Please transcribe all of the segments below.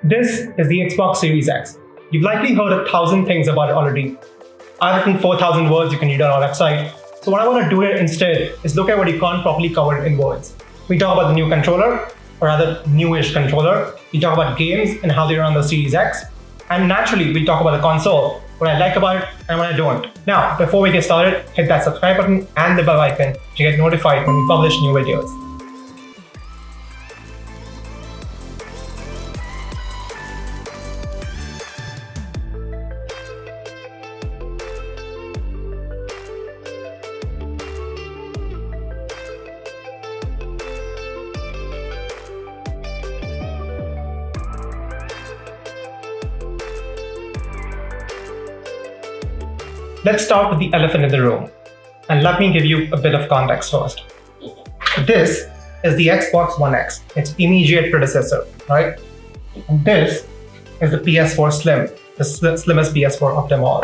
This is the Xbox Series X. You've likely heard 1,000 things about it already. I've written 4,000 words you can read on our website. So what I want to do here instead is look at what you can't properly cover in words. We talk about the new controller, or rather newish controller. We talk about games and how they run on the Series X. And naturally, we'll talk about the console, what I like about it and what I don't. Now, before we get started, hit that subscribe button and the bell icon to get notified when we publish new videos. Let's start with the elephant in the room, and let me give you a bit of context first. This is the Xbox One X, its immediate predecessor, right? And this is the PS4 Slim, the slimmest PS4 of them all.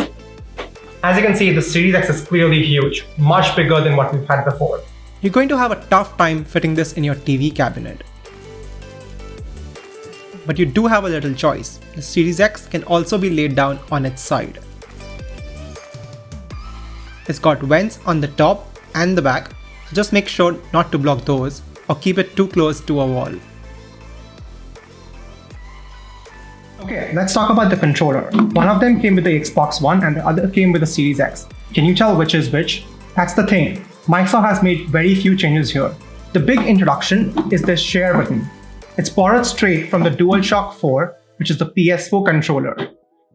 As you can see, the Series X is clearly huge, much bigger than what we've had before. You're going to have a tough time fitting this in your TV cabinet. But you do have a little choice. The Series X can also be laid down on its side. It's got vents on the top and the back, so just make sure not to block those or keep it too close to a wall. Okay, let's talk about the controller. One of them came with the Xbox One and the other came with the Series X. Can you tell which is which? That's the thing. Microsoft has made very few changes here. The big introduction is this share button. It's borrowed straight from the DualShock 4, which is the PS4 controller,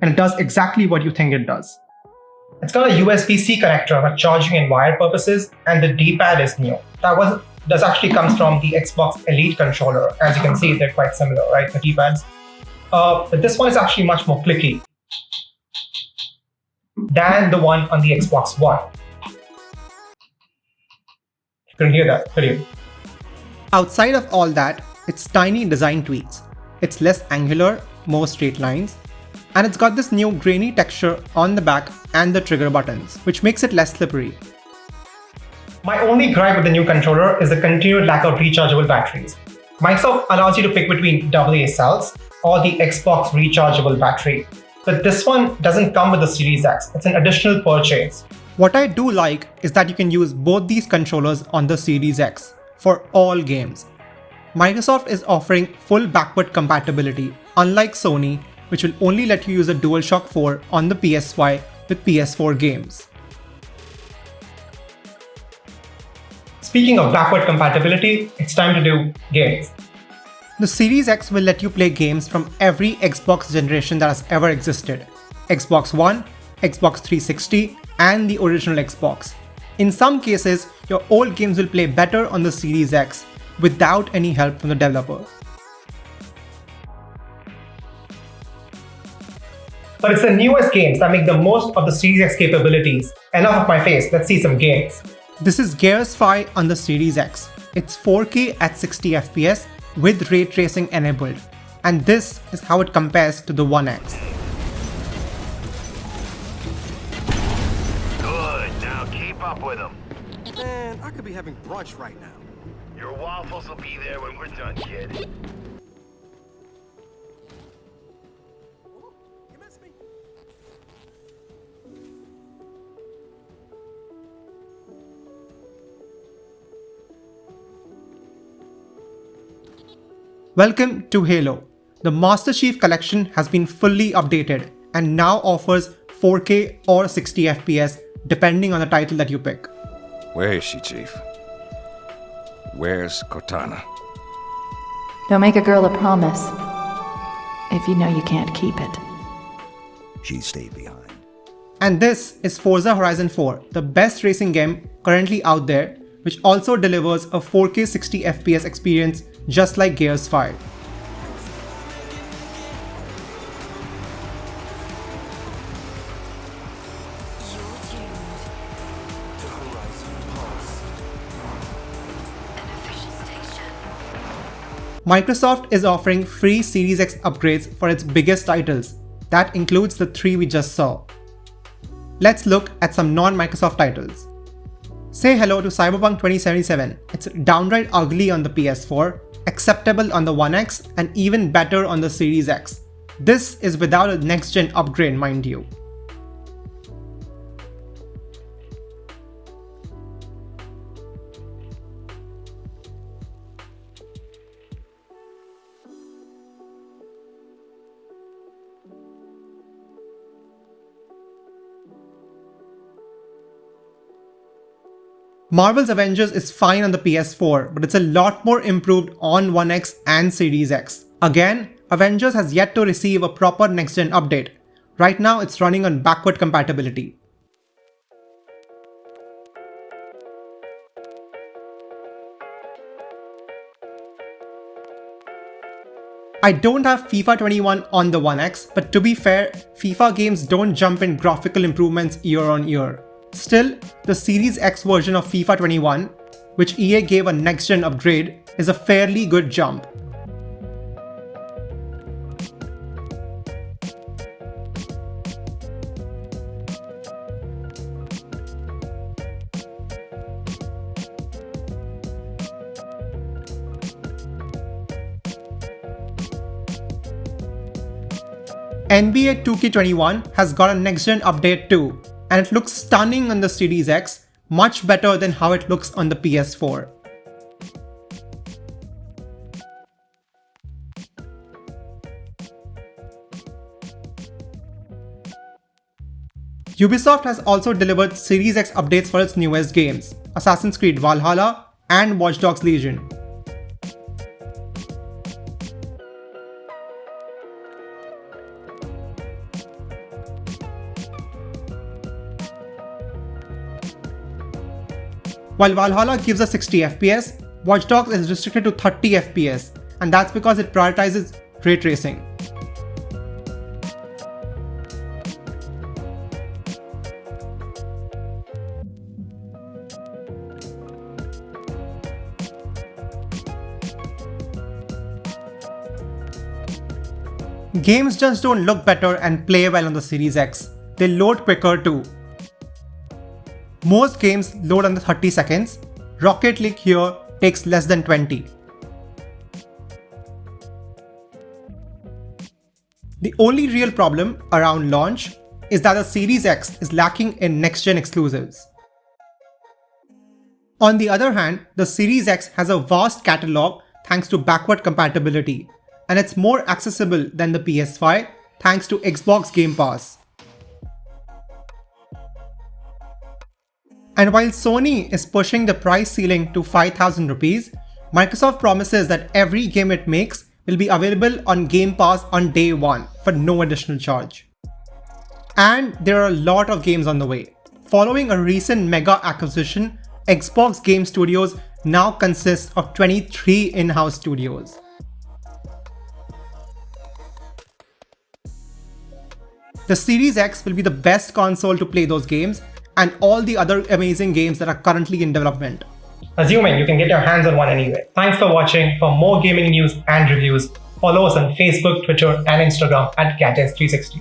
and it does exactly what you think it does. It's got a USB-C connector for charging and wired purposes, and the D-pad is new. This actually comes from the Xbox Elite controller. As you can see, they're quite similar, right? The D-pads. But this one is actually much more clicky than the one on the Xbox One. You couldn't hear that, could you? Outside of all that, it's tiny design tweaks. It's less angular, more straight lines, and it's got this new grainy texture on the back and the trigger buttons, which makes it less slippery. My only gripe with the new controller is the continued lack of rechargeable batteries. Microsoft allows you to pick between AA cells or the Xbox rechargeable battery, but this one doesn't come with the Series X. It's an additional purchase. What I do like is that you can use both these controllers on the Series X for all games. Microsoft is offering full backward compatibility, unlike Sony, which will only let you use a DualShock 4 on the PS5 with PS4 games. Speaking of backward compatibility, it's time to do games. The Series X will let you play games from every Xbox generation that has ever existed. Xbox One, Xbox 360, and the original Xbox. In some cases, your old games will play better on the Series X without any help from the developer. But it's the newest games that make the most of the Series X capabilities. Enough of my face, let's see some games. This is Gears 5 on the Series X. It's 4K at 60 FPS with ray tracing enabled, and this is how it compares to the One X. Good, now keep up with them. Man, I could be having brunch right now. Your waffles will be there when we're done, kid. Welcome to Halo. The Master Chief Collection has been fully updated and now offers 4K or 60 FPS depending on the title that you pick. Where is she, Chief? Where's Cortana? Don't make a girl a promise if you know you can't keep it. She stayed behind. And this is Forza Horizon 4, the best racing game currently out there, which also delivers a 4K 60 FPS experience just like Gears 5. Microsoft is offering free Series X upgrades for its biggest titles. That includes the 3 we just saw. Let's look at some non-Microsoft titles. Say hello to Cyberpunk 2077. It's downright ugly on the PS4, acceptable on the One X, and even better on the Series X. This is without a next-gen upgrade, mind you. Marvel's Avengers is fine on the PS4, but it's a lot more improved on One X and Series X. Again, Avengers has yet to receive a proper next-gen update. Right now it's running on backward compatibility. I don't have FIFA 21 on the One X, but to be fair, FIFA games don't jump in graphical improvements year on year. Still, the Series X version of FIFA 21, which EA gave a next-gen upgrade, is a fairly good jump. NBA 2K21 has got a next-gen update too, and it looks stunning on the Series X, much better than how it looks on the PS4. Ubisoft has also delivered Series X updates for its newest games, Assassin's Creed Valhalla and Watch Dogs Legion. While Valhalla gives us 60 FPS, Watch Dogs is restricted to 30 FPS, and that's because it prioritizes ray tracing. Games just don't look better and play well on the Series X. They load quicker too. Most games load under 30 seconds. Rocket League here takes less than 20. The only real problem around launch is that the Series X is lacking in next-gen exclusives. On the other hand, the Series X has a vast catalog thanks to backward compatibility, and it's more accessible than the PS5 thanks to Xbox Game Pass. And while Sony is pushing the price ceiling to 5,000 rupees, Microsoft promises that every game it makes will be available on Game Pass on day one for no additional charge. And there are a lot of games on the way. Following a recent mega acquisition, Xbox Game Studios now consists of 23 in-house studios. The Series X will be the best console to play those games and all the other amazing games that are currently in development. Assuming you can get your hands on one anyway. Thanks for watching. For more gaming news and reviews, follow us on Facebook, Twitter, and Instagram at Gadgets360.